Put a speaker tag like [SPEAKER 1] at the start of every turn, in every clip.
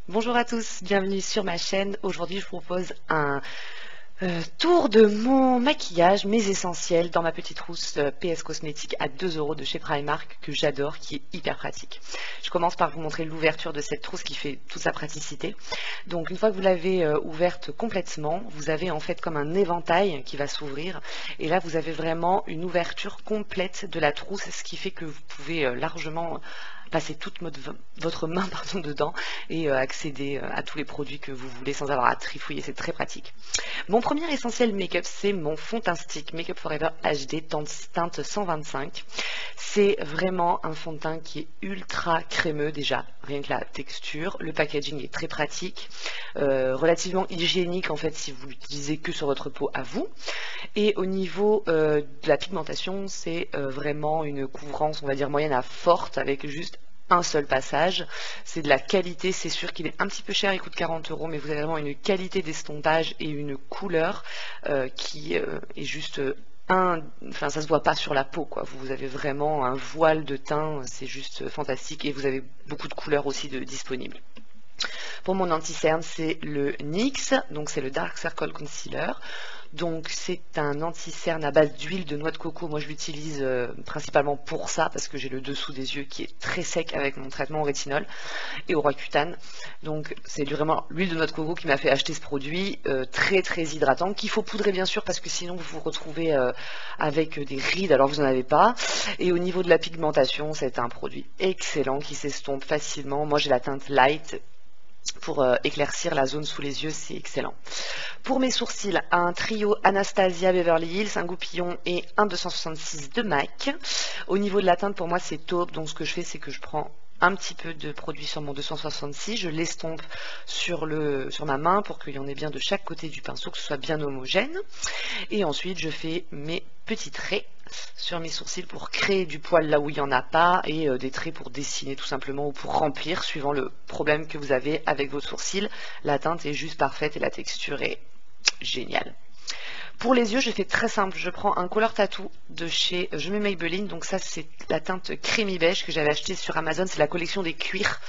[SPEAKER 1] Bonjour à tous, bienvenue sur ma chaîne. Aujourd'hui, je vous propose un tour de mon maquillage, mes essentiels, dans ma petite trousse PS Cosmétiques à 2 € de chez Primark que j'adore, qui est hyper pratique. Je commence par vous montrer l'ouverture de cette trousse qui fait toute sa praticité. Donc une fois que vous l'avez ouverte complètement, vous avez en fait comme un éventail qui va s'ouvrir. Et là, vous avez vraiment une ouverture complète de la trousse, ce qui fait que vous pouvez largement passer toute votre main dedans et accéder à tous les produits que vous voulez sans avoir à trifouiller, c'est très pratique. Mon premier essentiel make-up, c'est mon fond teint stick Make Up Forever HD teinte 125. C'est vraiment un fond de teint qui est ultra crémeux déjà, rien que la texture. Le packaging est très pratique, relativement hygiénique en fait si vous l'utilisez que sur votre peau à vous. Et au niveau de la pigmentation, c'est vraiment une couvrance, on va dire moyenne à forte, avec juste un seul passage. C'est de la qualité, c'est sûr qu'il est un petit peu cher, il coûte 40 €, mais vous avez vraiment une qualité d'estompage et une couleur qui est juste enfin ça se voit pas sur la peau quoi. Vous avez vraiment un voile de teint, c'est juste fantastique et vous avez beaucoup de couleurs aussi disponibles. Pour mon anti-cerne, c'est le NYX, donc c'est le Dark Circle Concealer. Donc c'est un anti-cerne à base d'huile de noix de coco. Moi je l'utilise principalement pour ça parce que j'ai le dessous des yeux qui est très sec avec mon traitement au rétinol et au Roaccutane. Donc c'est vraiment l'huile de noix de coco qui m'a fait acheter ce produit très très hydratant qu'il faut poudrer bien sûr parce que sinon vous vous retrouvez avec des rides alors vous n'en avez pas. Et au niveau de la pigmentation, c'est un produit excellent qui s'estompe facilement. Moi j'ai la teinte light. Pour éclaircir la zone sous les yeux, c'est excellent. Pour mes sourcils, un trio Anastasia Beverly Hills, un goupillon et un 266 de MAC. Au niveau de la teinte, pour moi, c'est taupe. Donc ce que je fais, c'est que je prends un petit peu de produit sur mon 266, je l'estompe sur ma main pour qu'il y en ait bien de chaque côté du pinceau, que ce soit bien homogène. Et ensuite, je fais mes petits traits sur mes sourcils pour créer du poil là où il n'y en a pas et des traits pour dessiner tout simplement ou pour remplir suivant le problème que vous avez avec vos sourcils. La teinte est juste parfaite et la texture est géniale. Pour les yeux, je fais très simple. Je prends un Color Tattoo de chez Je mets Maybelline. Donc ça, c'est la teinte Creamy Beige que j'avais acheté sur Amazon. C'est la collection des cuirs,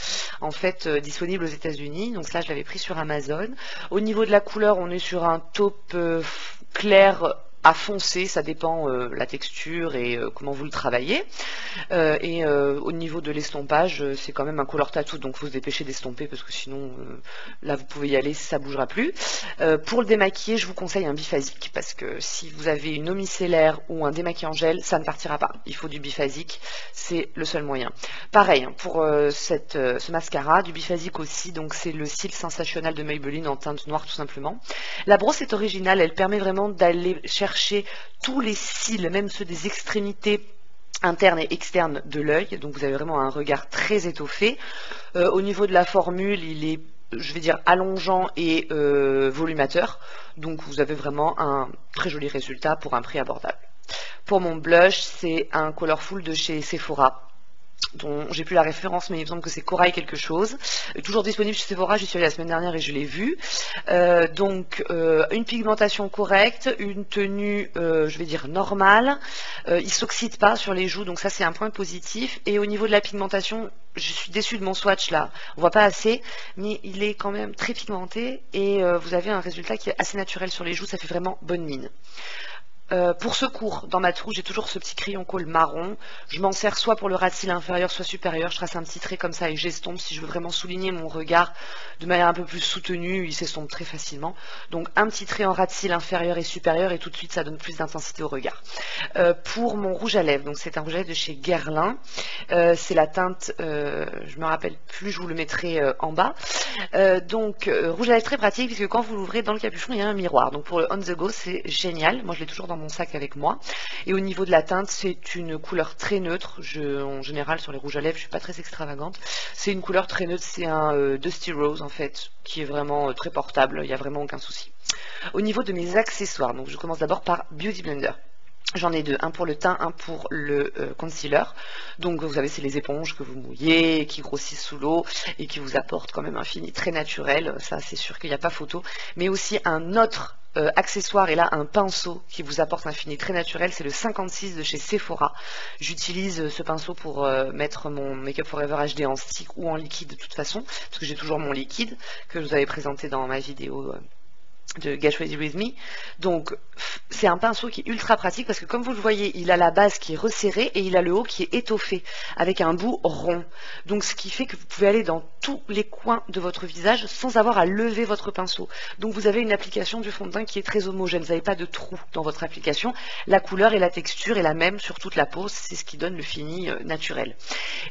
[SPEAKER 1] en fait, disponible aux États-Unis. Donc là, je l'avais pris sur Amazon. Au niveau de la couleur, on est sur un taupe clair à foncé, ça dépend la texture et comment vous le travaillez. Au niveau de l'estompage, c'est quand même un Color Tattoo, donc il faut se dépêcher d'estomper parce que sinon, là vous pouvez y aller, ça bougera plus. Pour le démaquiller, je vous conseille un biphasique parce que si vous avez une eau micellaire ou un démaquillant gel, ça ne partira pas. Il faut du biphasique, c'est le seul moyen. Pareil, pour ce mascara, du biphasique aussi, donc c'est le Cils Sensationnel de Maybelline en teinte noire tout simplement. La brosse est originale, elle permet vraiment d'aller chercher tous les cils, même ceux des extrémités interne et externe de l'œil, donc vous avez vraiment un regard très étoffé. Au niveau de la formule, il est, je vais dire, allongeant et volumateur, donc vous avez vraiment un très joli résultat pour un prix abordable. Pour mon blush, c'est un Colorful de chez Sephora, dont j'ai plus la référence, mais il me semble que c'est Corail quelque chose. Toujours disponible chez Sephora, j'y suis allée la semaine dernière et je l'ai vu. Une pigmentation correcte, une tenue, je vais dire, normale. Il s'oxyde pas sur les joues, donc ça c'est un point positif. Et au niveau de la pigmentation, je suis déçue de mon swatch là. On voit pas assez, mais il est quand même très pigmenté et vous avez un résultat qui est assez naturel sur les joues, ça fait vraiment bonne mine. Pour secours, dans ma trousse, j'ai toujours ce petit crayon colle marron. Je m'en sers soit pour le ras de cils inférieur, soit supérieur. Je trace un petit trait comme ça et j'estompe. Si je veux vraiment souligner mon regard de manière un peu plus soutenue, il s'estompe très facilement. Donc un petit trait en ras de cils inférieur et supérieur et tout de suite ça donne plus d'intensité au regard. Pour mon rouge à lèvres, donc c'est un rouge à lèvres de chez Guerlain. C'est la teinte, je me rappelle plus, je vous le mettrai en bas. Rouge à lèvres très pratique puisque quand vous l'ouvrez dans le capuchon, il y a un miroir. Donc pour le on the go, c'est génial. Moi je l'ai toujours dans mon sac avec moi. Et au niveau de la teinte, c'est une couleur très neutre. En général, sur les rouges à lèvres, je suis pas très extravagante. C'est une couleur très neutre, c'est un Dusty Rose en fait, qui est vraiment très portable, il n'y a vraiment aucun souci. Au niveau de mes accessoires, donc je commence d'abord par Beauty Blender. J'en ai deux, un pour le teint, un pour le concealer. Donc vous savez, c'est les éponges que vous mouillez, qui grossissent sous l'eau et qui vous apportent quand même un fini très naturel. Ça, c'est sûr qu'il n'y a pas photo. Mais aussi un autre accessoire, et là un pinceau qui vous apporte un fini très naturel, c'est le 56 de chez Sephora. J'utilise ce pinceau pour mettre mon Make Up Forever HD en stick ou en liquide de toute façon, parce que j'ai toujours mon liquide que je vous avais présenté dans ma vidéo de Get Ready With Me. Donc c'est un pinceau qui est ultra pratique parce que comme vous le voyez, il a la base qui est resserrée et il a le haut qui est étoffé avec un bout rond. Donc ce qui fait que vous pouvez aller dans tous les coins de votre visage sans avoir à lever votre pinceau. Donc vous avez une application du fond de teint qui est très homogène, vous n'avez pas de trou dans votre application. La couleur et la texture est la même sur toute la peau, c'est ce qui donne le fini naturel.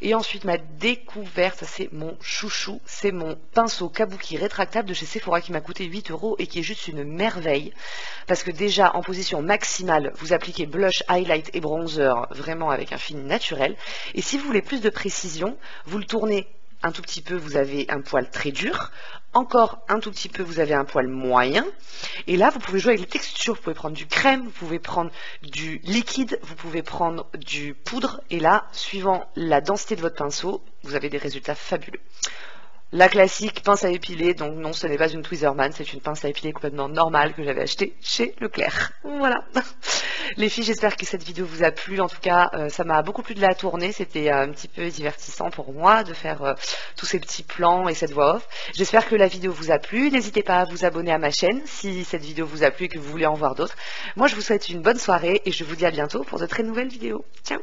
[SPEAKER 1] Et ensuite ma découverte, c'est mon chouchou, c'est mon pinceau kabuki rétractable de chez Sephora qui m'a coûté 8 € et qui est juste une merveille parce que déjà en position maximale vous appliquez blush, highlight et bronzer vraiment avec un fini naturel, et si vous voulez plus de précision vous le tournez un tout petit peu, vous avez un poil très dur, encore un tout petit peu vous avez un poil moyen, et là vous pouvez jouer avec les textures, vous pouvez prendre du crème, vous pouvez prendre du liquide, vous pouvez prendre du poudre, et là suivant la densité de votre pinceau vous avez des résultats fabuleux. La classique pince à épiler, donc non, ce n'est pas une Tweezerman, c'est une pince à épiler complètement normale que j'avais achetée chez Leclerc. Voilà. Les filles, j'espère que cette vidéo vous a plu. En tout cas, ça m'a beaucoup plu de la tourner. C'était un petit peu divertissant pour moi de faire tous ces petits plans et cette voix off. J'espère que la vidéo vous a plu. N'hésitez pas à vous abonner à ma chaîne si cette vidéo vous a plu et que vous voulez en voir d'autres. Moi, je vous souhaite une bonne soirée et je vous dis à bientôt pour de très nouvelles vidéos. Ciao!